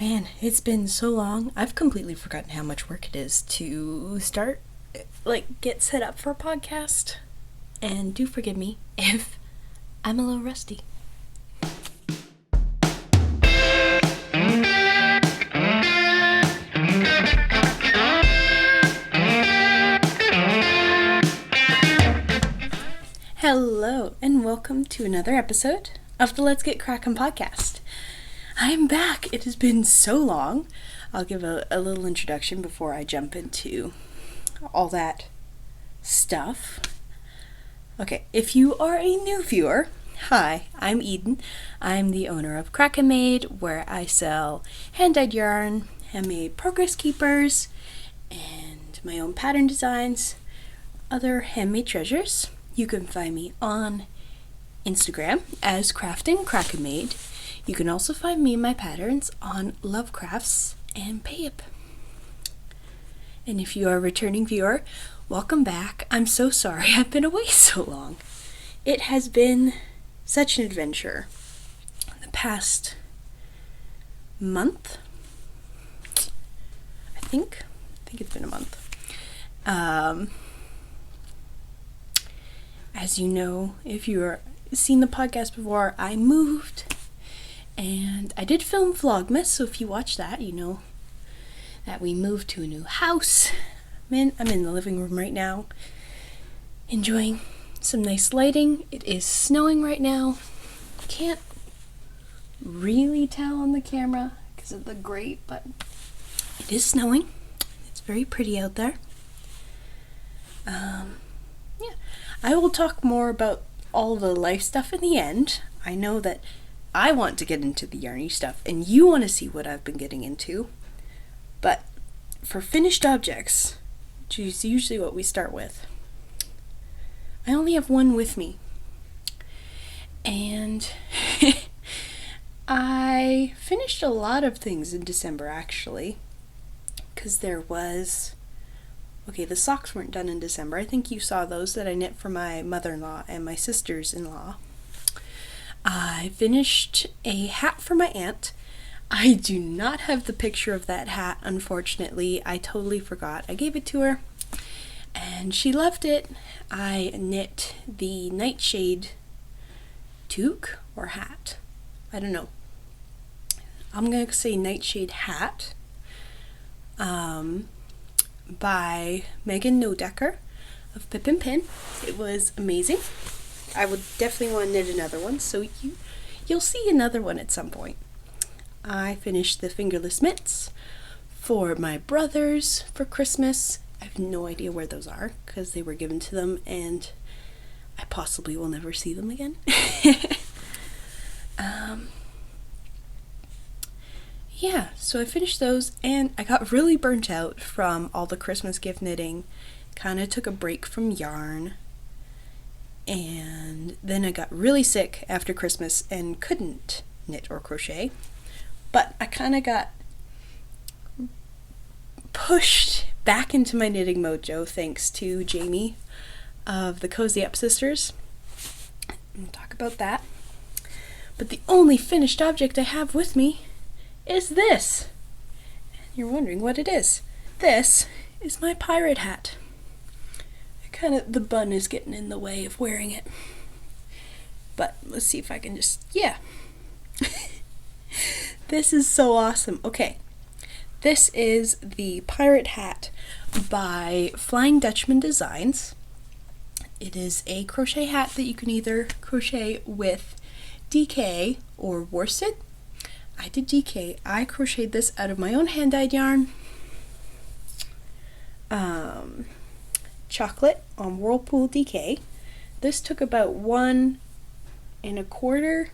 Man, it's been so long. I've completely forgotten how much work it is to start, get set up for a podcast. And do forgive me if I'm a little rusty. Hello, and welcome to another episode of the Let's Get Kraken podcast. I'm back. It has been so long. I'll give a little introduction before I jump into all that stuff. Okay, if you are a new viewer, hi, I'm Eden. I'm the owner of Kraken, where I sell hand-dyed yarn, handmade progress keepers, and my own pattern designs, other handmade treasures. You can find me on Instagram as Crafting Kraken. You can also find me and my patterns on Lovecrafts and Payip. And if you are a returning viewer, welcome back. I'm so sorry I've been away so long. It has been such an adventure. The past month, I think it's been a month. As you know, if you've seen the podcast before, I moved. And I did film Vlogmas, so if you watch that, you know that we moved to a new house. I'm in the living room right now, enjoying some nice lighting. It is snowing right now. Can't really tell on the camera because of the grate, but it is snowing. It's very pretty out there. I will talk more about all the life stuff in the end. I know that I want to get into the yarny stuff, and you want to see what I've been getting into. But for finished objects, which is usually what we start with, I only have one with me. And I finished a lot of things in December, actually, because the socks weren't done in December. I think you saw those that I knit for my mother-in-law and my sisters-in-law. I finished a hat for my aunt. I do not have the picture of that hat, unfortunately. I totally forgot. I gave it to her, and she loved it. I knit the nightshade toque or hat. I don't know. I'm going to say nightshade hat by Megan Nodecker of Pip and Pin. It was amazing. I would definitely want to knit another one, so you'll see another one at some point. I finished the fingerless mitts for my brothers for Christmas. I have no idea where those are because they were given to them and I possibly will never see them again. So I finished those and I got really burnt out from all the Christmas gift knitting. Kind of took a break from yarn. And then I got really sick after Christmas and couldn't knit or crochet. But I kind of got pushed back into my knitting mojo thanks to Jamie of the Cozy Up Sisters. We'll talk about that. But the only finished object I have with me is this. You're wondering what it is. This is my pirate hat. The bun is getting in the way of wearing it. But let's see if I can This is so awesome. Okay. This is the pirate hat by Flying Dutchman Designs. It is a crochet hat that you can either crochet with DK or worsted. I did DK. I crocheted this out of my own hand-dyed yarn. Chocolate on Whirlpool DK. This took about 1 1/4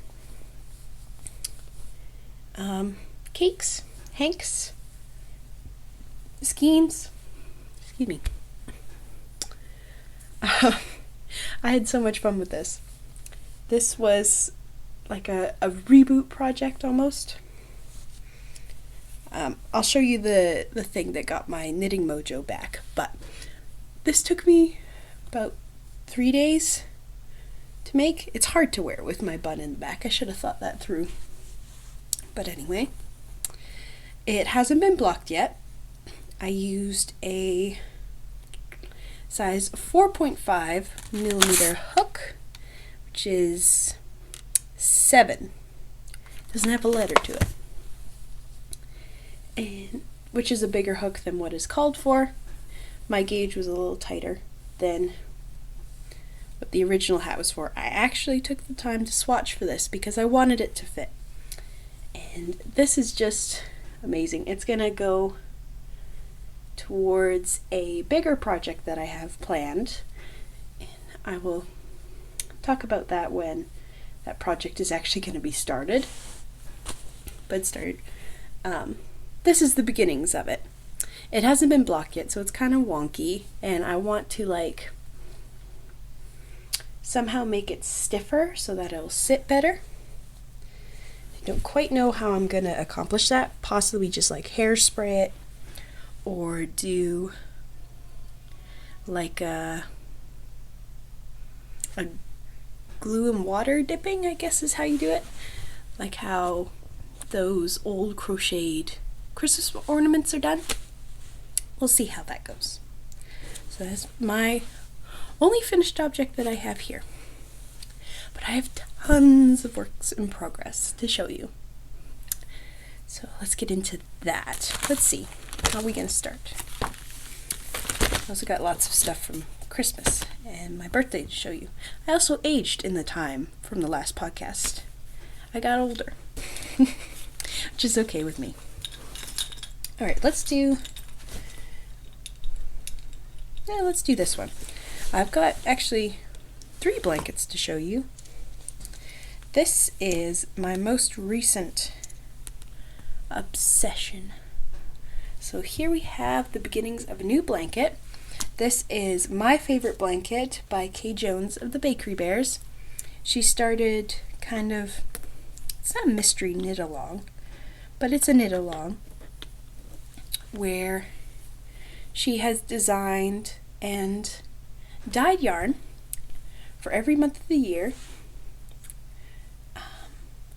cakes, hanks, skeins. Excuse me. I had so much fun with this. This was like a reboot project almost. I'll show you the thing that got my knitting mojo back, but this took me about 3 days to make. It's hard to wear with my bun in the back. I should have thought that through. But anyway, It hasn't been blocked yet. I used a size 4.5 millimeter hook, which is 7. Doesn't have a letter to it. And which is a bigger hook than what is called for. My gauge was a little tighter than what the original hat was for. I actually took the time to swatch for this because I wanted it to fit. And this is just amazing. It's gonna go towards a bigger project that I have planned, and I will talk about that when that project is actually going to be started. But this is the beginnings of it. It hasn't been blocked yet, so it's kind of wonky, and I want to somehow make it stiffer so that it'll sit better. I don't quite know how I'm going to accomplish that. Possibly just hairspray it, or do a glue and water dipping, I guess is how you do it. Like how those old crocheted Christmas ornaments are done. We'll see how that goes. So that's my only finished object that I have here. But I have tons of works in progress to show you. So let's get into that. Let's see. How are we going to start? I also got lots of stuff from Christmas and my birthday to show you. I also aged in the time from the last podcast. I got older, which is okay with me. Alright, let's do this one. I've got actually 3 blankets to show you. This is my most recent obsession. So here we have the beginnings of a new blanket. This is My Favorite Blanket by Kay Jones of the Bakery Bears. She started it's not a mystery knit-along, but it's a knit-along where she has designed and dyed yarn for every month of the year.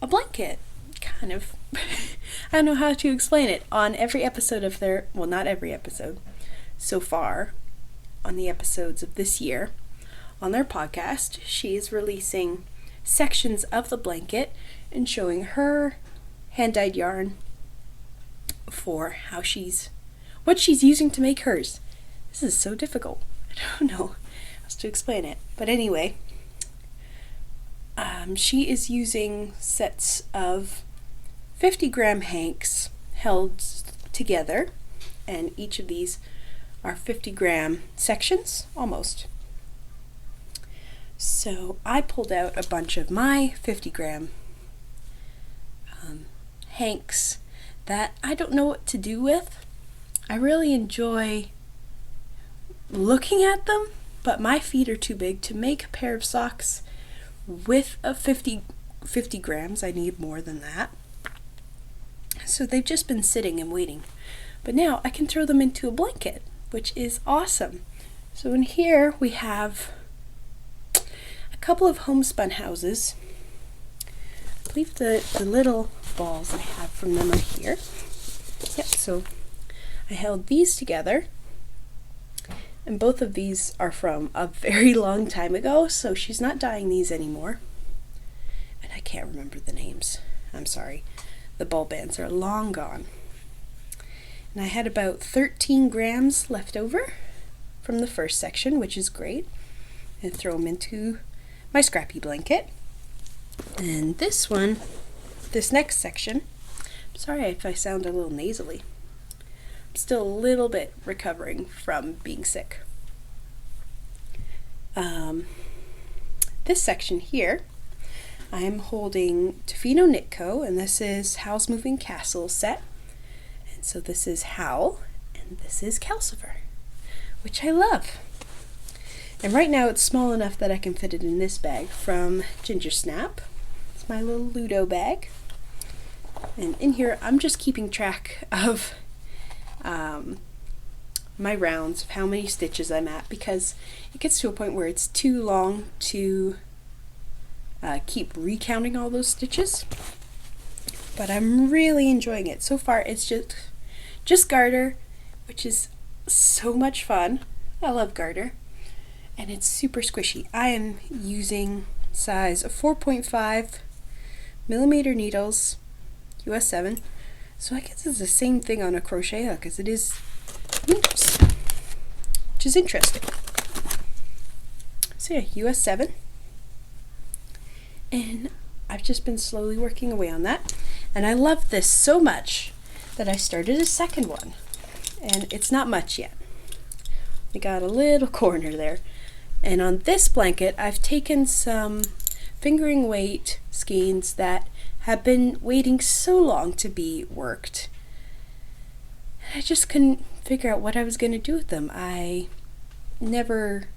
A blanket, kind of. I don't know how to explain it. On every episode of not every episode, so far, on the episodes of this year, on their podcast, she is releasing sections of the blanket and showing her hand-dyed yarn for what she's using to make hers. This is so difficult. I don't know how else to explain it. But anyway, she is using sets of 50-gram hanks held together, and each of these are 50-gram sections, almost. So I pulled out a bunch of my 50-gram hanks that I don't know what to do with. I really enjoy looking at them, but my feet are too big to make a pair of socks with a 50 grams. I need more than that. So they've just been sitting and waiting. But now I can throw them into a blanket, which is awesome. So in here we have a couple of homespun houses. I believe the little balls I have from them are here. Yep, so I held these together. And both of these are from a very long time ago, so she's not dyeing these anymore. And I can't remember the names. I'm sorry. The ball bands are long gone. And I had about 13 grams left over from the first section, which is great. And throw them into my scrappy blanket. And this next section, I'm sorry if I sound a little nasally. I'm still a little bit recovering from being sick. This section here, I am holding Tofino Knit Co., and this is Howl's Moving Castle set. And so this is Howl, and this is Calcifer, which I love. And right now it's small enough that I can fit it in this bag from Ginger Snap. It's my little Ludo bag. And in here I'm just keeping track of my rounds of how many stitches I'm at, because it gets to a point where it's too long to keep recounting all those stitches. but I'm really enjoying it. So far it's just garter, which is so much fun. I love garter, and it's super squishy. I am using size 4.5 millimeter needles, US 7. So I guess it's the same thing on a crochet hook as it is needles, which is interesting. So yeah, US 7. And I've just been slowly working away on that. And I love this so much that I started a second one. And it's not much yet. We got a little corner there. And on this blanket, I've taken some fingering weight skeins that have been waiting so long to be worked. I just couldn't figure out what I was going to do with them. I never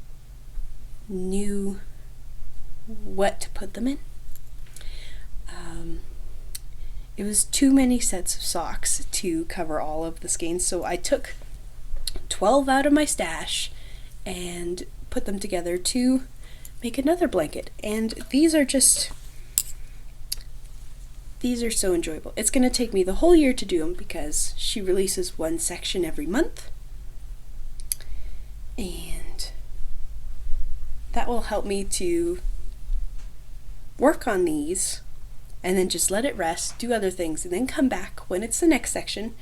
knew what to put them in. It was too many sets of socks to cover all of the skeins, so I took 12 out of my stash and put them together to make another blanket. And these are so enjoyable. It's going to take me the whole year to do them because she releases one section every month. And that will help me to work on these and then just let it rest, do other things, and then come back when it's the next section.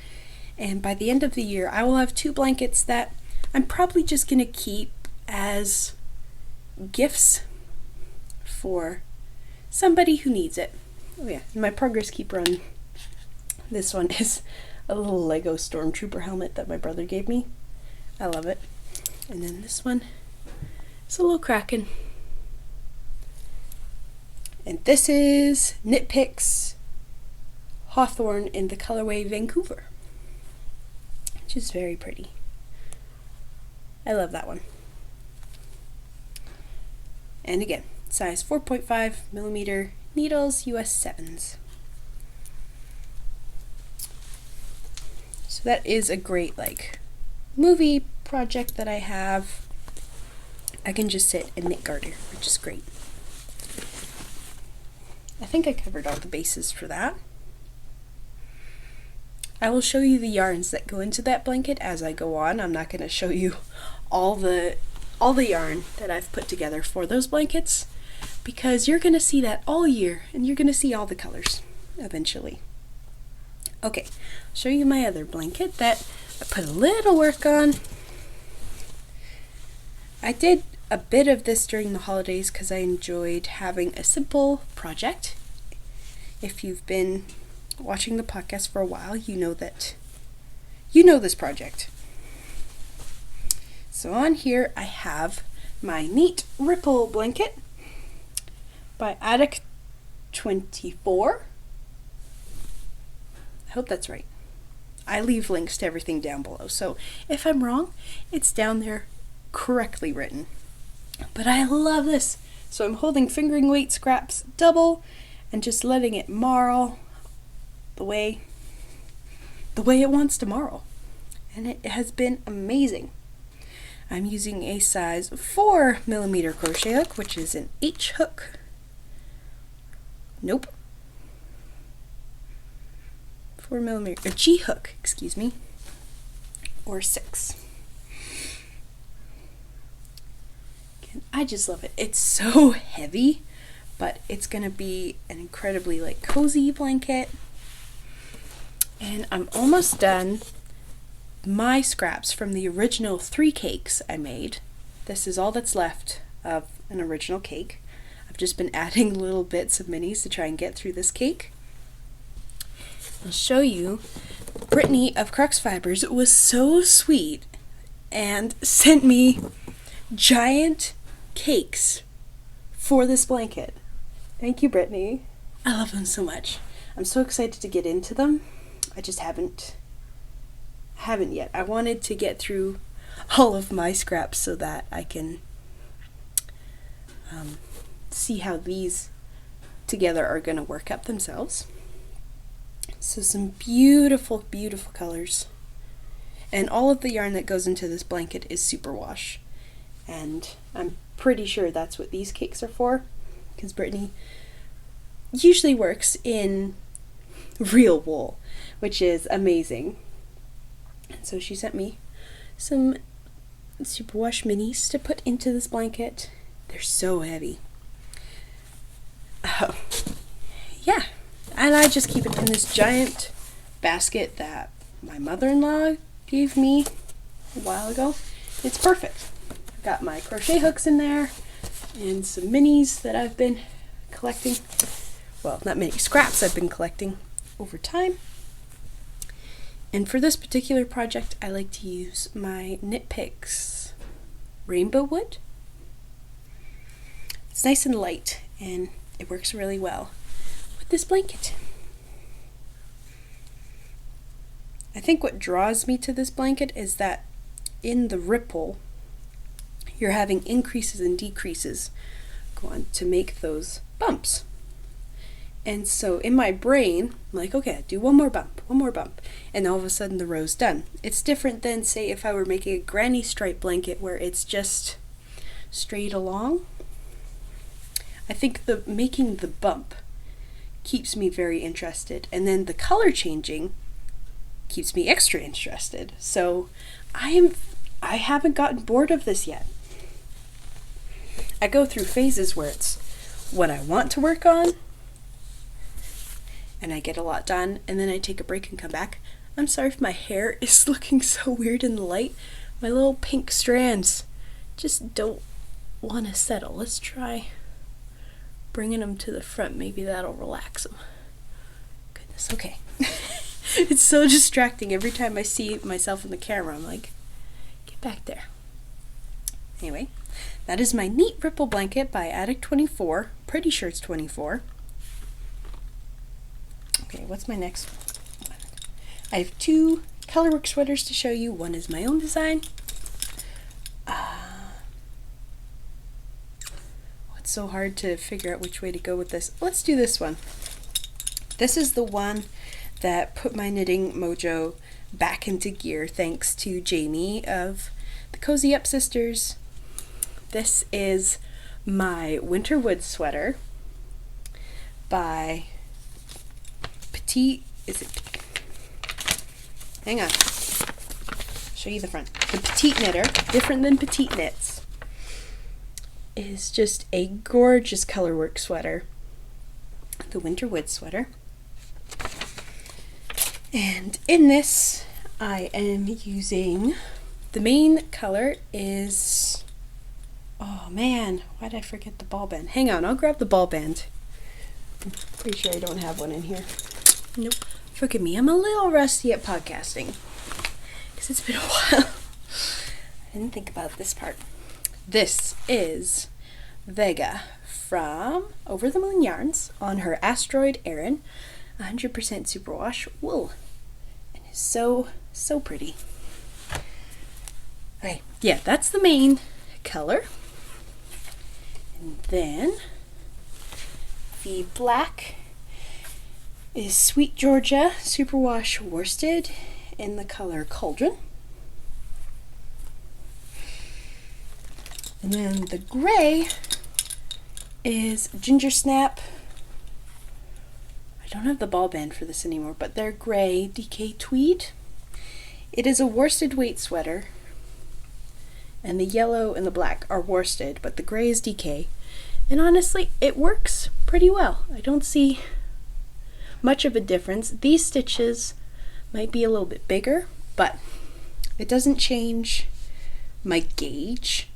And by the end of the year, I will have 2 blankets that I'm probably just going to keep as gifts for somebody who needs it. Oh yeah, my progress keeper on this one is a little Lego Stormtrooper helmet that my brother gave me. I love it. And then this one is a little Kraken. And this is Knit Picks Hawthorne in the colorway Vancouver, which is very pretty. I love that one. And again, size 4.5 millimeter needles, US 7s. So that is a great movie project that I have. I can just sit and knit garter, which is great. I think I covered all the bases for that. I will show you the yarns that go into that blanket as I go on. I'm not going to show you all the yarn that I've put together for those blankets, because you're going to see that all year and you're going to see all the colors eventually. Okay, I'll show you my other blanket that I put a little work on. I did a bit of this during the holidays because I enjoyed having a simple project. If you've been watching the podcast for a while, you know this project. So on here I have my Neat Ripple blanket by Attic 24. I hope that's right. I leave links to everything down below, so if I'm wrong, it's down there correctly written. But I love this. So I'm holding fingering weight scraps double and just letting it marl the way it wants to marl. And it has been amazing. I'm using a size 4 millimeter crochet hook, which is an H hook. Nope. 4 millimeter, a G hook, excuse me, or 6. Again, I just love it. It's so heavy, but it's gonna be an incredibly cozy blanket. And I'm almost done my scraps from the original 3 cakes I made. This is all that's left of an original cake. I've just been adding little bits of minis to try and get through this cake. I'll show you. Brittany of Crux Fibers was so sweet and sent me giant cakes for this blanket. Thank you, Brittany. I love them so much. I'm so excited to get into them. I just haven't yet. I wanted to get through all of my scraps so that I can see how these together are going to work up themselves. So some beautiful, beautiful colors. And all of the yarn that goes into this blanket is superwash. And I'm pretty sure that's what these cakes are for, because Brittany usually works in real wool, which is amazing. And so she sent me some Superwash minis to put into this blanket. They're so heavy. Yeah, and I just keep it in this giant basket that my mother-in-law gave me a while ago. It's perfect. I've got my crochet hooks in there and some minis that I've been collecting. Well, not many, scraps I've been collecting over time. And for this particular project, I like to use my Knit Picks rainbow wood. It's nice and light, and it works really well with this blanket. I think what draws me to this blanket is that in the ripple, you're having increases and decreases go on to make those bumps. And so in my brain, I'm like, okay, do one more bump, and all of a sudden the row's done. It's different than, say, if I were making a granny stripe blanket where it's just straight along. I think making the bump keeps me very interested, and then the color changing keeps me extra interested. So I haven't gotten bored of this yet. I go through phases where it's what I want to work on, and I get a lot done, and then I take a break and come back. I'm sorry if my hair is looking so weird in the light. My little pink strands just don't want to settle. Let's try bringing them to the front. Maybe that'll relax them. Goodness, okay. It's so distracting every time I see myself in the camera. I'm like, get back there. Anyway, that is my neat ripple blanket by Attic 24. Pretty sure it's 24. Okay, what's my next one? I have two colorwork sweaters to show you. One is my own design. It's so hard to figure out which way to go with this. Let's do this one. This is the one that put my knitting mojo back into gear thanks to Jamie of the Cozy Up Sisters. This is my winter wood sweater by hang on, show you the front. The Petite Knitter, different than Petite Knits, is just a gorgeous colorwork sweater. The winter wood sweater. And in this, I am using, the main color is, oh man, why did I forget the ball band? Hang on, I'll grab the ball band. I'm pretty sure I don't have one in here. Nope. Forgive me, I'm a little rusty at podcasting because it's been a while. I didn't think about this part. This is Vega from Over the Moon Yarns on her Asteroid Erin 100% superwash wool. And it's so pretty. Okay, yeah, that's the main color. And then the black is Sweet Georgia Superwash Worsted in the color Cauldron. And then the gray is Ginger Snap. I don't have the ball band for this anymore, but they're gray DK Tweed. It is a worsted weight sweater, and the yellow and the black are worsted, but the gray is DK. And honestly, it works pretty well. I don't see much of a difference. These stitches might be a little bit bigger, but it doesn't change my gauge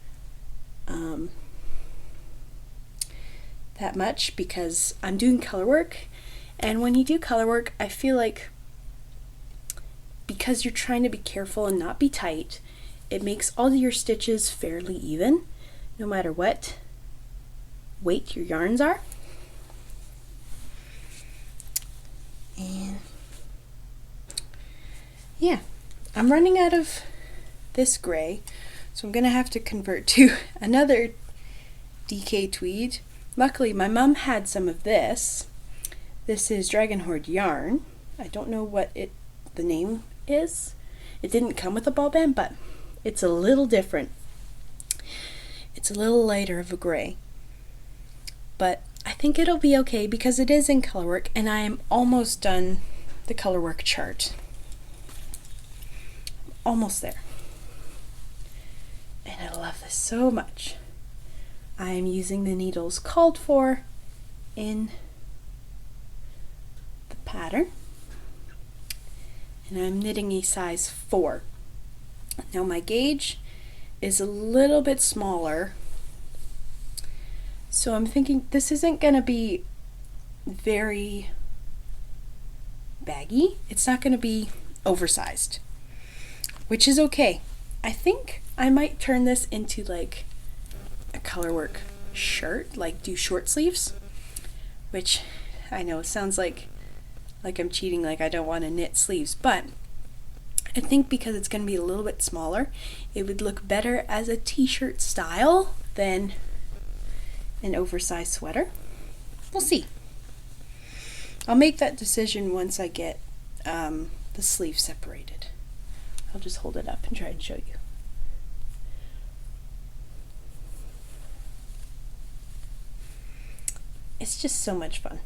that much because I'm doing color work, and when you do color work, I feel like because you're trying to be careful and not be tight, it makes all your stitches fairly even no matter what weight your yarns are. And yeah, I'm running out of this gray, so I'm gonna have to convert to another DK Tweed. Luckily, my mom had some of this. This is Dragon Horde yarn. I don't know what the name is. It didn't come with a ball band, but it's a little different. It's a little lighter of a gray. But I think it'll be okay because it is in colorwork, and I am almost done the colorwork chart. Almost there. And I love this so much. I am using the needles called for in the pattern. And I'm knitting a size 4. Now my gauge is a little bit smaller, so I'm thinking this isn't going to be very baggy. It's not going to be oversized, which is okay. I think I might turn this into like a colorwork shirt, like do short sleeves, which I know sounds like I'm cheating, like I don't want to knit sleeves, but I think because it's going to be a little bit smaller, it would look better as a t-shirt style than an oversized sweater. We'll see. I'll make that decision once I get the sleeve separated. I'll just hold it up and try and show you. It's just so much fun.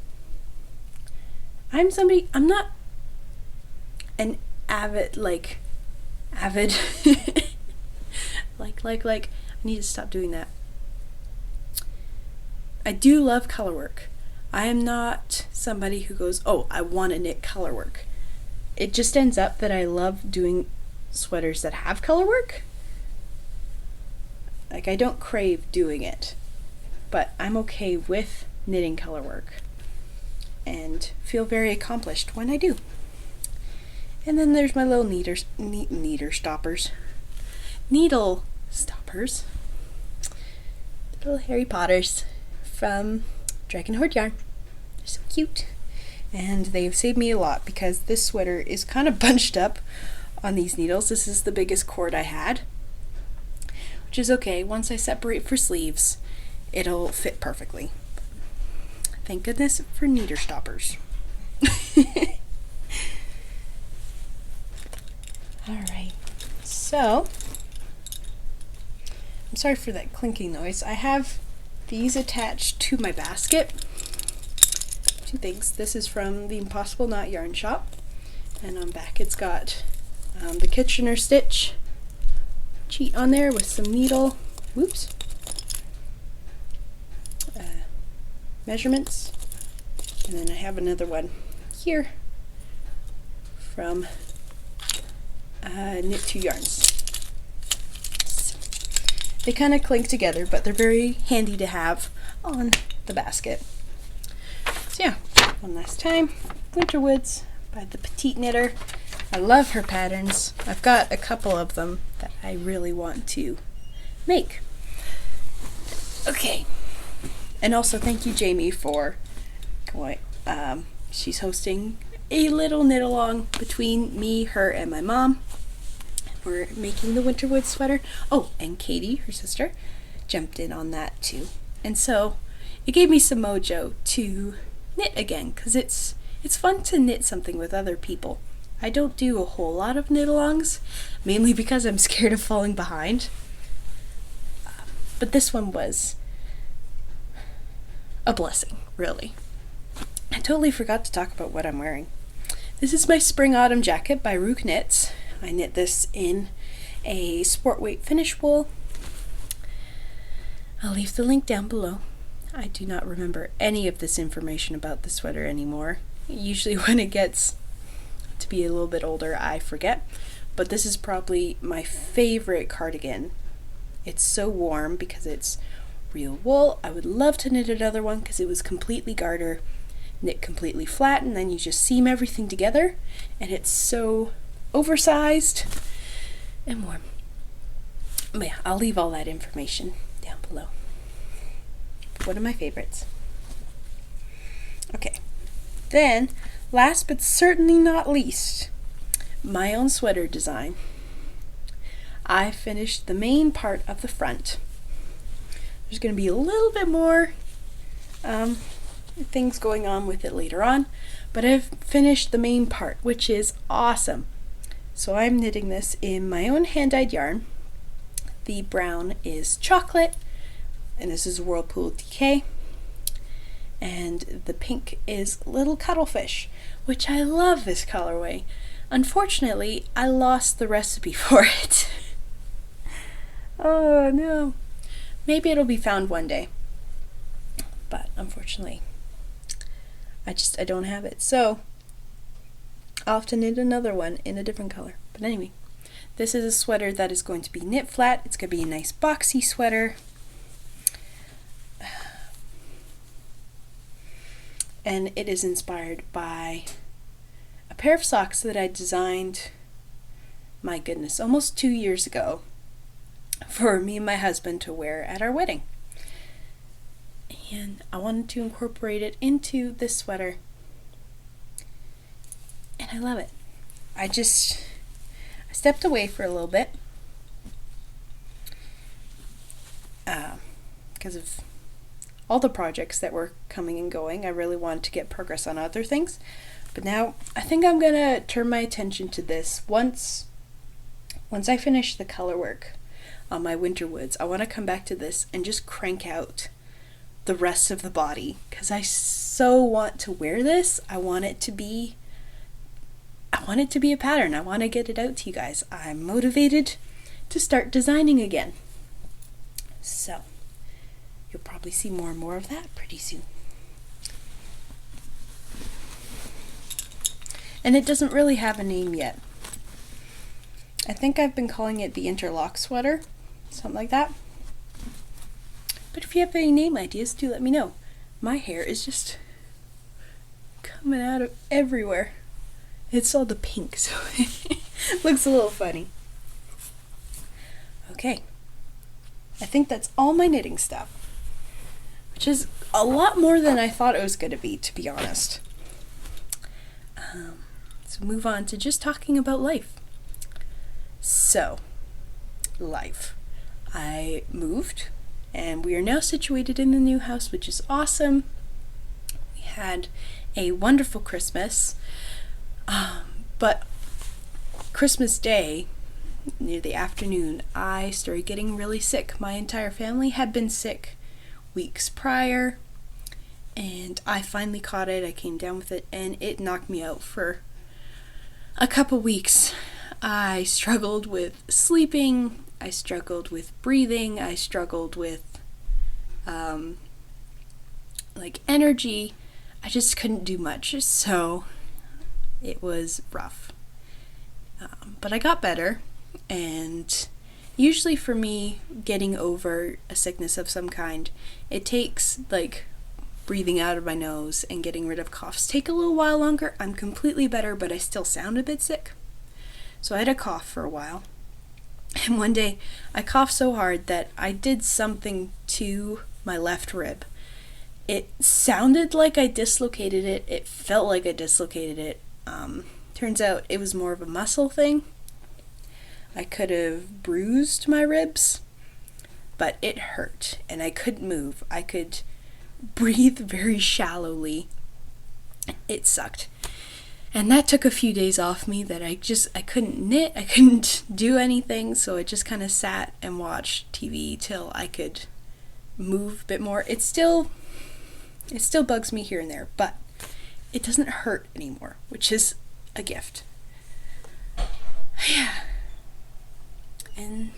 I'm not an avid, like, I need to stop doing that. I do love colorwork. I am not somebody who goes, oh, I want to knit colorwork. It just ends up that I love doing sweaters that have colorwork. Like, I don't crave doing it, but I'm okay with knitting colorwork and feel very accomplished when I do. And then there's my little needle stoppers. Little Harry Potters from Dragon Horde Yarn. They're so cute. And they've saved me a lot because this sweater is kind of bunched up on these needles. This is the biggest cord I had, which is okay. Once I separate for sleeves, it'll fit perfectly. Thank goodness for needle stoppers. Alright, so I'm sorry for that clinking noise. I have these attached to my basket. Two things. This is from the Impossible Knot Yarn Shop, and on back it's got the Kitchener stitch cheat on there with some needle measurements, and then I have another one here from Knit 2 Yarns. They kind of clink together, but they're very handy to have on the basket. So yeah, one last time, Winterwoods by the Petite Knitter. I love her patterns. I've got a couple of them that I really want to make. Okay, and also thank you, Jamie, for going. She's hosting a little knit along between me, her, and my mom. We're making the Winterwood sweater. Oh, and Katie, her sister, jumped in on that too. And so it gave me some mojo to knit again, because it's fun to knit something with other people. I don't do a whole lot of knit-alongs, mainly because I'm scared of falling behind. But this one was a blessing, really. I totally forgot to talk about what I'm wearing. This is my Spring Autumn jacket by Rook Knits. I knit this in a sport weight finish wool. I'll leave the link down below. I do not remember any of this information about the sweater anymore. Usually when it gets to be a little bit older, I forget. But this is probably my favorite cardigan. It's so warm because it's real wool. I would love to knit another one because it was completely garter, knit completely flat, and then you just seam everything together, and it's so oversized and warm. But yeah, I'll leave all that information down below. One of my favorites. Okay, then last but certainly not least, my own sweater design. I finished the main part of the front. There's going to be a little bit more things going on with it later on, but I've finished the main part, which is awesome. So I'm knitting this in my own hand-dyed yarn. The brown is chocolate, and this is Whirlpool DK. and the pink is Little Cuttlefish, which I love this colorway. Unfortunately, I lost the recipe for it. Oh no. Maybe it'll be found one day. But unfortunately, I don't have it. So I'll have to knit another one in a different color. But anyway, this is a sweater that is going to be knit flat. It's going to be a nice boxy sweater. And it is inspired by a pair of socks that I designed, my goodness, almost 2 years ago for me and my husband to wear at our wedding. And I wanted to incorporate it into this sweater. And I love it. I stepped away for a little bit because of all the projects that were coming and going. I really wanted to get progress on other things. But now I think I'm going to turn my attention to this. Once I finish the color work on my winter woods, I want to come back to this and just crank out the rest of the body, because I so want to wear this. I want it to be a pattern. I want to get it out to you guys. I'm motivated to start designing again. So you'll probably see more and more of that pretty soon. And it doesn't really have a name yet. I think I've been calling it the interlock sweater, something like that. But if you have any name ideas, do let me know. My hair is just coming out of everywhere. It's all the pink, so it looks a little funny. Okay. I think that's all my knitting stuff, which is a lot more than I thought it was going to be honest. So move on to just talking about life. So, life. I moved, and we are now situated in the new house, which is awesome. We had a wonderful Christmas, but Christmas Day, near the afternoon, I started getting really sick. My entire family had been sick weeks prior, and I finally caught it. I came down with it, and it knocked me out for a couple weeks. I struggled with sleeping, I struggled with breathing, I struggled with energy. I just couldn't do much, so it was rough. But I got better, and usually for me, getting over a sickness of some kind, it takes breathing out of my nose and getting rid of coughs take a little while longer. I'm completely better, but I still sound a bit sick. So I had a cough for a while. And one day I coughed so hard that I did something to my left rib. It sounded like I dislocated it. It felt like I dislocated it. Turns out it was more of a muscle thing. I could have bruised my ribs, but it hurt and I couldn't move. I could breathe very shallowly. It sucked. And that took a few days off me that I couldn't knit, I couldn't do anything, so I just kind of sat and watched TV till I could move a bit more. It still bugs me here and there, but it doesn't hurt anymore, which is a gift. Yeah. And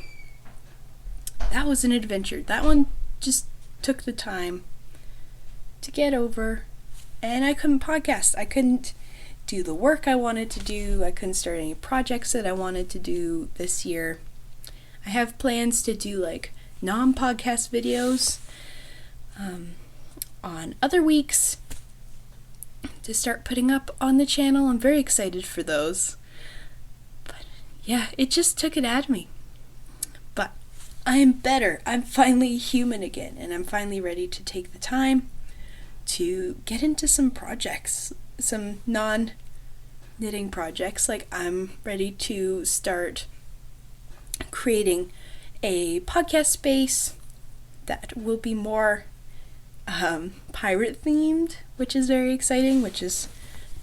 that was an adventure. That one just took the time to get over, and I couldn't podcast. I couldn't do the work I wanted to do. I couldn't start any projects that I wanted to do this year. I have plans to do non-podcast videos on other weeks to start putting up on the channel. I'm very excited for those. But yeah, it just took it out of me. But I am better. I'm finally human again, and I'm finally ready to take the time to get into some projects, some non-knitting projects. I'm ready to start creating a podcast space that will be more pirate themed, which is very exciting, which is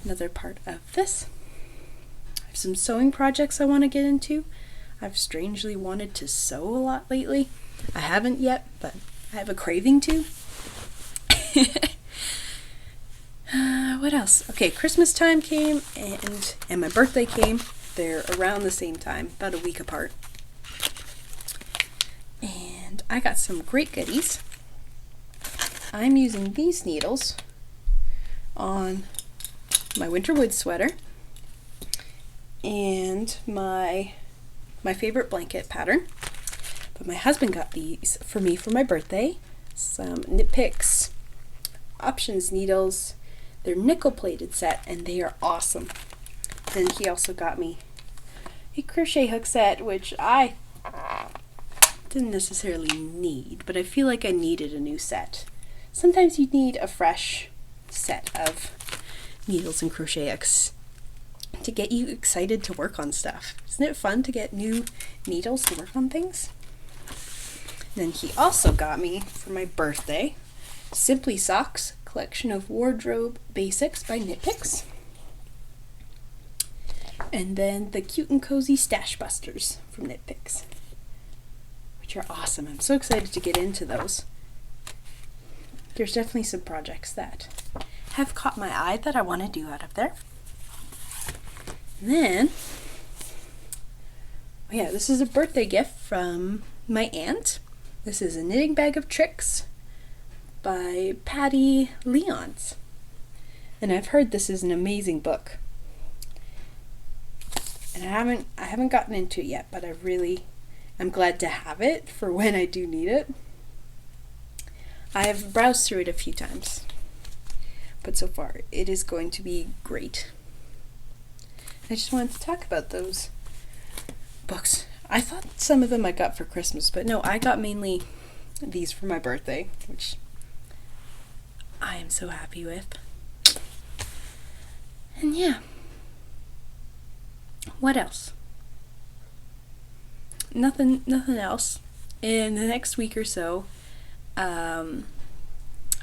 another part of this. I have some sewing projects I want to get into. I've strangely wanted to sew a lot lately. I haven't yet, but I have a craving to. What else? Okay, Christmas time came and my birthday came. They're around the same time, about a week apart. And I got some great goodies. I'm using these needles on my winter wood sweater and my favorite blanket pattern. But my husband got these for me for my birthday. Some Knit Picks Options needles. They're nickel-plated set, and they are awesome. Then he also got me a crochet hook set, which I didn't necessarily need, but I feel like I needed a new set. Sometimes you need a fresh set of needles and crochet hooks to get you excited to work on stuff. Isn't it fun to get new needles to work on things? Then he also got me for my birthday Simply Socks collection of wardrobe basics by Knit Picks. And then the Cute and Cozy Stash Busters from Knit Picks, which are awesome. I'm so excited to get into those. There's definitely some projects that have caught my eye that I want to do out of there. And then, this is a birthday gift from my aunt. This is a knitting bag of tricks by Patty Leons. And I've heard this is an amazing book. And I haven't gotten into it yet, but I'm glad to have it for when I do need it. I have browsed through it a few times, but so far it is going to be great. I just wanted to talk about those books. I thought some of them I got for Christmas, but no, I got mainly these for my birthday, which I am so happy with. And yeah. What else? Nothing else. In the next week or so, I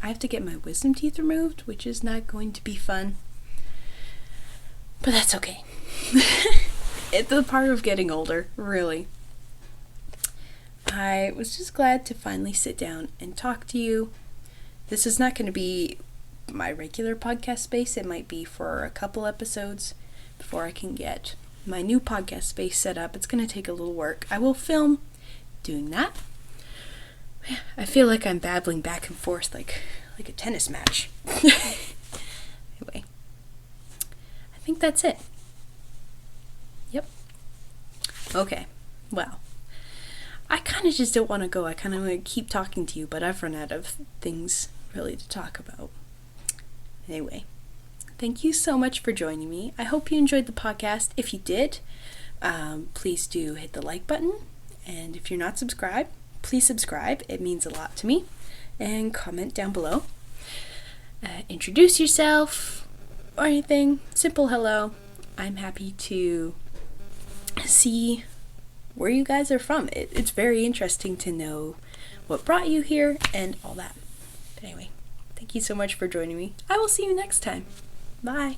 have to get my wisdom teeth removed, which is not going to be fun. But that's okay. It's a part of getting older, really. I was just glad to finally sit down and talk to you. This is not going to be my regular podcast space. It might be for a couple episodes before I can get my new podcast space set up. It's going to take a little work. I will film doing that. I feel like I'm babbling back and forth like a tennis match. Anyway, I think that's it. Yep. Okay. Well, I kind of just don't want to go. I kind of want to keep talking to you, but I've run out of things really to talk about. Anyway, thank you so much for joining me. I hope you enjoyed the podcast. If you did, please do hit the like button. And if you're not subscribed, please subscribe. It means a lot to me. And comment down below. Introduce yourself or anything. Simple hello. I'm happy to see where you guys are from. It's very interesting to know what brought you here and all that. But anyway, thank you so much for joining me. I will see you next time. Bye.